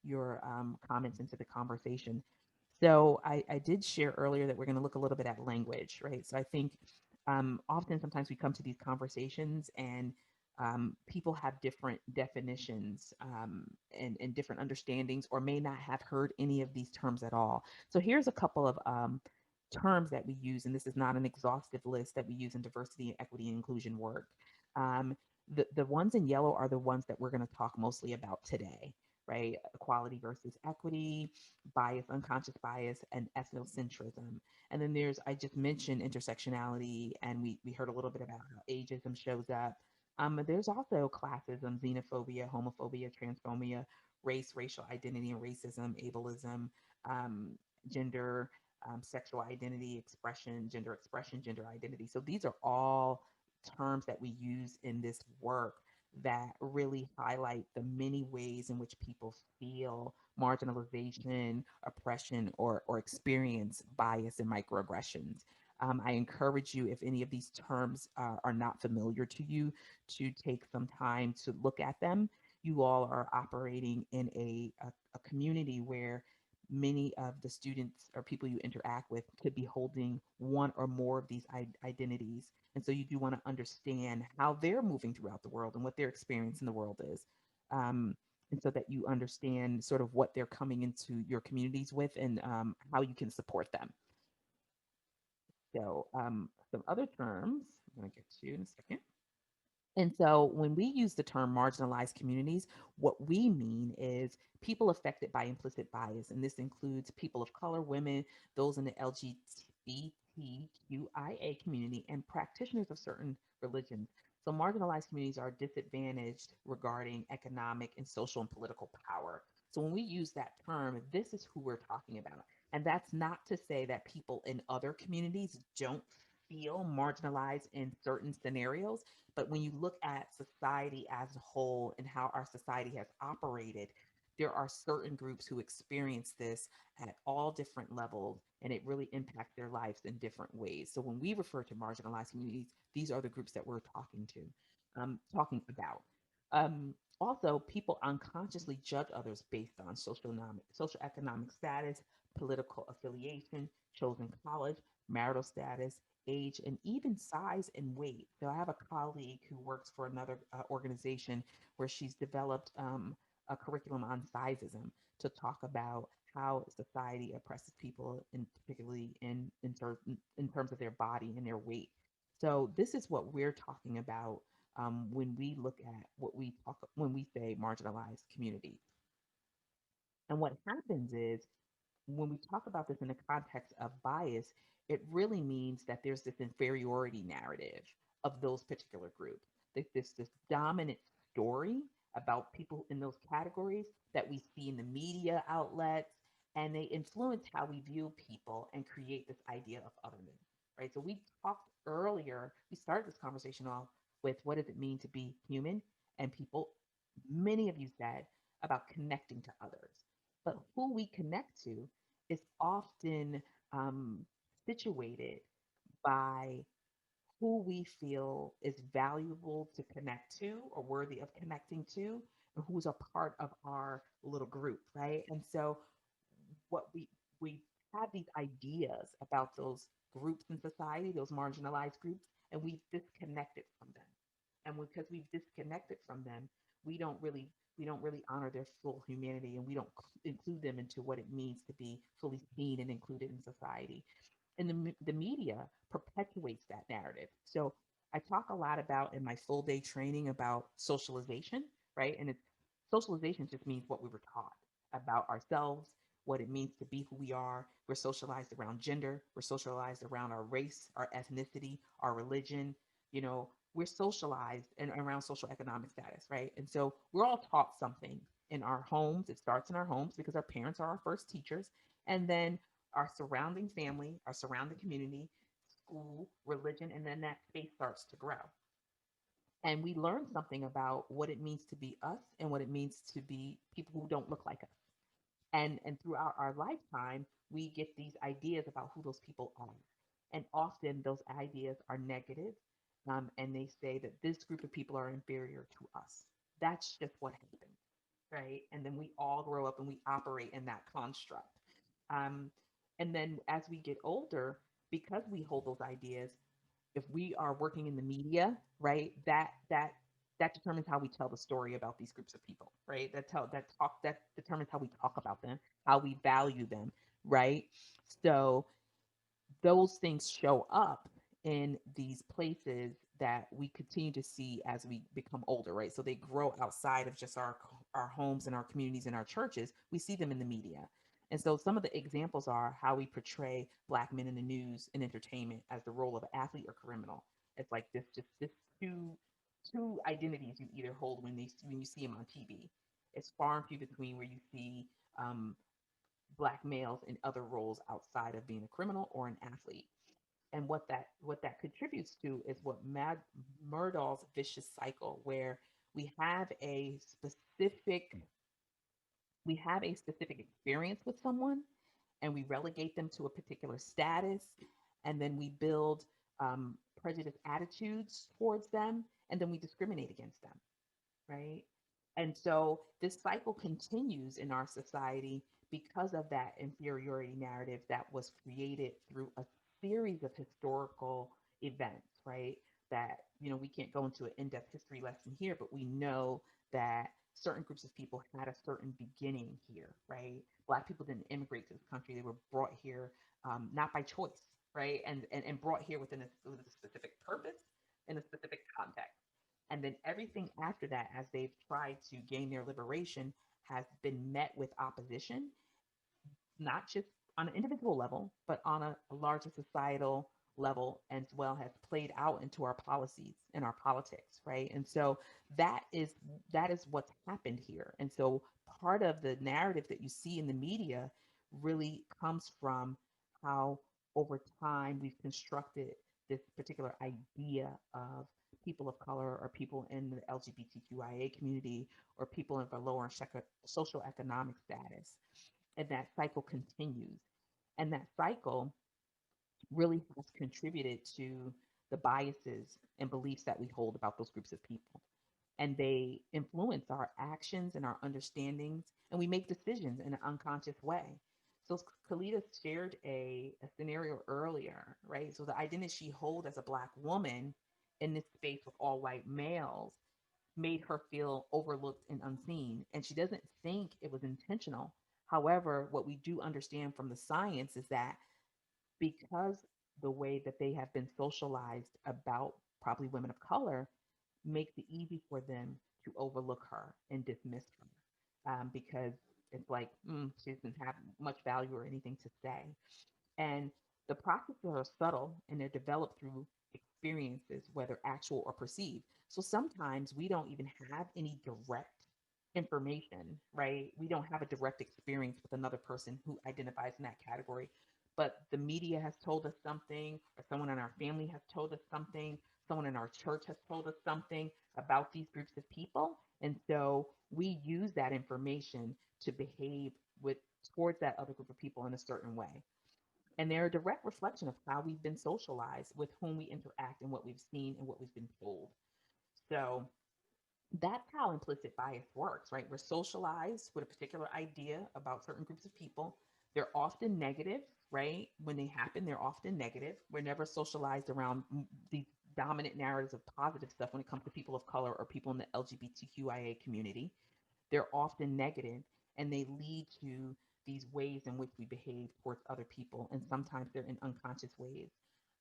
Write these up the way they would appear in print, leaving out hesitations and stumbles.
your comments into the conversation. So I did share earlier that we're going to look a little bit at language, right? So I think often sometimes we come to these conversations and people have different definitions and different understandings, or may not have heard any of these terms at all. So here's a couple of terms that we use, and this is not an exhaustive list that we use in diversity and equity and inclusion work. Um, the ones in yellow are the ones that we're going to talk mostly about today, right? Equality versus equity, bias, unconscious bias, and ethnocentrism. And then I just mentioned intersectionality, and we heard a little bit about how ageism shows up. There's also classism, xenophobia, homophobia, transphobia, race, racial identity and racism, ableism, um, gender, sexual identity, expression, gender identity. So these are all terms that we use in this work that really highlight the many ways in which people feel marginalization, oppression, or experience bias and microaggressions. I encourage you, if any of these terms are not familiar to you, to take some time to look at them. You all are operating in a community where many of the students or people you interact with could be holding one or more of these identities. And so you do want to understand how they're moving throughout the world and what their experience in the world is. Um, and so that you understand sort of what they're coming into your communities with, and how you can support them. So, some other terms I'm going to get to in a second. And so when we use the term marginalized communities, what we mean is people affected by implicit bias. And this includes people of color, women, those in the LGBTQIA community, and practitioners of certain religions. So marginalized communities are disadvantaged regarding economic and social and political power. So when we use that term, this is who we're talking about. And that's not to say that people in other communities don't feel marginalized in certain scenarios, but when you look at society as a whole and how our society has operated, there are certain groups who experience this at all different levels, and it really impacts their lives in different ways. So when we refer to marginalized communities, these are the groups that we're talking about. Also, people unconsciously judge others based on social economic status, political affiliation, chosen college, marital status, age, and even size and weight. So I have a colleague who works for another organization where she's developed a curriculum on sizeism to talk about how society oppresses people, and particularly in terms of their body and their weight. So this is what we're talking about when we look at when we say marginalized communities. And what happens is when we talk about this in the context of bias, it really means that there's this inferiority narrative of those particular groups. This dominant story about people in those categories that we see in the media outlets, and they influence how we view people and create this idea of otherness, right? So we talked earlier, we started this conversation off with what does it mean to be human and people. Many of you said about connecting to others, but who we connect to is often um, situated by who we feel is valuable to connect to or worthy of connecting to, and who's a part of our little group, right? And so what we have these ideas about those groups in society, those marginalized groups, and we've disconnected from them. And because we've disconnected from them, we don't really we don't really honor their full humanity, and we don't include them into what it means to be fully seen and included in society. And the media perpetuates that narrative. So I talk a lot about in my full day training about socialization, right? And it's socialization just means what we were taught about ourselves, what it means to be who we are. We're socialized around gender, we're socialized around our race, our ethnicity, our religion. We're socialized and around social economic status, right? And so we're all taught something in our homes. It starts in our homes because our parents are our first teachers. And then our surrounding family, our surrounding community, school, religion, and then that space starts to grow. And we learn something about what it means to be us and what it means to be people who don't look like us. And throughout our lifetime, we get these ideas about who those people are. And often those ideas are negative, and they say that this group of people are inferior to us. That's just what happens. right? And then we all grow up and we operate in that construct. Um, and then as we get older, because we hold those ideas, if we are working in the media, right, that determines how we tell the story about these groups of people, right? That determines how we talk about them, how we value them, right? So those things show up in these places that we continue to see as we become older, right? So they grow outside of just our homes and our communities and our churches. We see them in the media. And so some of the examples are how we portray black men in the news and entertainment as the role of athlete or criminal. It's like this two identities you either hold when you see them on TV. It's far and few between where you see black males in other roles outside of being a criminal or an athlete. And what that contributes to is what Murdoch's vicious cycle, where we have a specific we have a specific experience with someone, and we relegate them to a particular status, and then we build prejudiced attitudes towards them, and then we discriminate against them, right? And so this cycle continues in our society because of that inferiority narrative that was created through a series of historical events, right? That, we can't go into an in depth history lesson here, but we know that certain groups of people had a certain beginning here, right? Black people didn't immigrate to this country, they were brought here not by choice, right? And brought here with a specific purpose in a specific context. And then everything after that, as they've tried to gain their liberation, has been met with opposition, not just on an individual level, but on a larger societal level as well, has played out into our policies and our politics, right? And so that is that is what's happened here. And so part of the narrative that you see in the media really comes from how over time we've constructed this particular idea of people of color or people in the LGBTQIA community or people of a lower social economic status, and that cycle continues. And that cycle really has contributed to the biases and beliefs that we hold about those groups of people. And they influence our actions and our understandings, and we make decisions in an unconscious way. So Kalita shared a scenario earlier, right? So the identity she holds as a Black woman in this space with all white males made her feel overlooked and unseen. And she doesn't think it was intentional. However, what we do understand from the science is that because the way that they have been socialized about probably women of color makes it easy for them to overlook her and dismiss her, because it's like she doesn't have much value or anything to say. And the processes are subtle and they're developed through experiences, whether actual or perceived. So sometimes we don't even have any direct information, right? We don't have a direct experience with another person who identifies in that category. But the media has told us something, or someone in our family has told us something, someone in our church has told us something about these groups of people. And so we use that information to behave with towards that other group of people in a certain way. And they're a direct reflection of how we've been socialized, with whom we interact, and what we've seen and what we've been told. So that's how implicit bias works, right? We're socialized with a particular idea about certain groups of people. They're often negative, right? When they happen, they're often negative. We're never socialized around these dominant narratives of positive stuff when it comes to people of color or people in the LGBTQIA community. They're often negative, and they lead to these ways in which we behave towards other people. And sometimes they're in unconscious ways.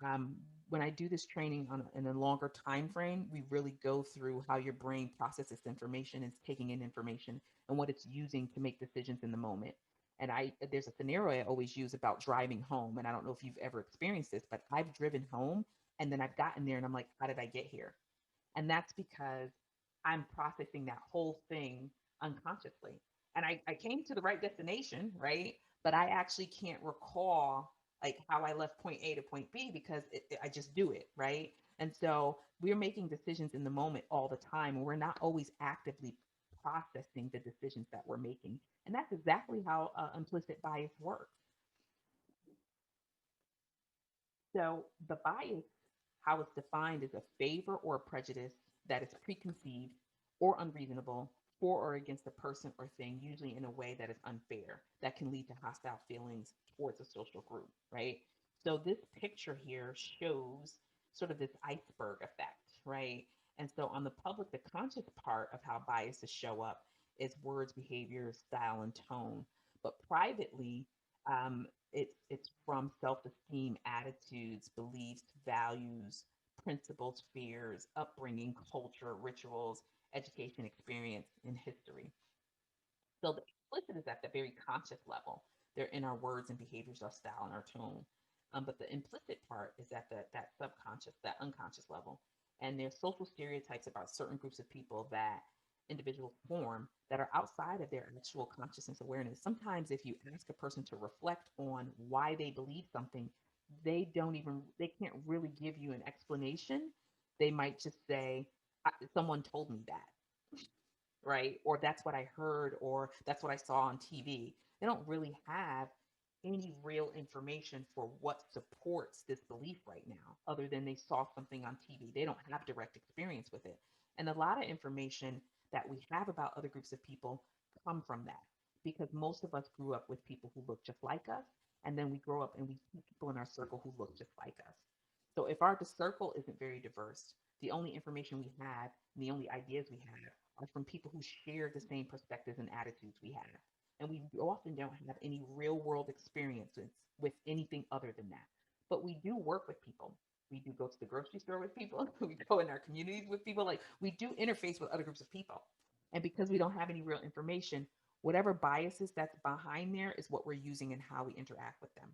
um, when I do this training in a longer time frame, we really go through how your brain processes information, and is taking in information, and what it's using to make decisions in the moment. And there's a scenario I always use about driving home, and I don't know if you've ever experienced this, but I've driven home and then I've gotten there and I'm like, how did I get here? And that's because I'm processing that whole thing unconsciously. And I came to the right destination, right? But I actually can't recall like how I left point A to point B because I just do it, right? And so we're making decisions in the moment all the time, and we're not always actively processing the decisions that we're making. And that's exactly how implicit bias works. So the bias, how it's defined, is a favor or a prejudice that is preconceived or unreasonable for or against a person or thing, usually in a way that is unfair, that can lead to hostile feelings towards a social group, right? So this picture here shows sort of this iceberg effect, right? And so on the public, the conscious part of how biases show up is words, behavior, style, and tone. But privately, it's from self-esteem, attitudes, beliefs, values, principles, fears, upbringing, culture, rituals, education, experience, and history. So the explicit is at the very conscious level. They're in our words and behaviors, our style, and our tone. But the implicit part is at that subconscious, that unconscious level. And there's social stereotypes about certain groups of people that individuals form that are outside of their actual consciousness awareness. Sometimes if you ask a person to reflect on why they believe something, they can't really give you an explanation. They might just say, someone told me that, right? Or that's what I heard, or that's what I saw on TV. They don't really have any real information for what supports this belief right now, other than they saw something on TV. They don't have direct experience with it. And a lot of information that we have about other groups of people come from that, because most of us grew up with people who look just like us. And then we grow up and we see people in our circle who look just like us. So if our circle isn't very diverse, the only information we have and the only ideas we have are from people who share the same perspectives and attitudes we have. And we often don't have any real world experiences with anything other than that. But we do work with people. We do go to the grocery store with people. We go in our communities with people. Like, we do interface with other groups of people. And because we don't have any real information, whatever biases that's behind there is what we're using and how we interact with them.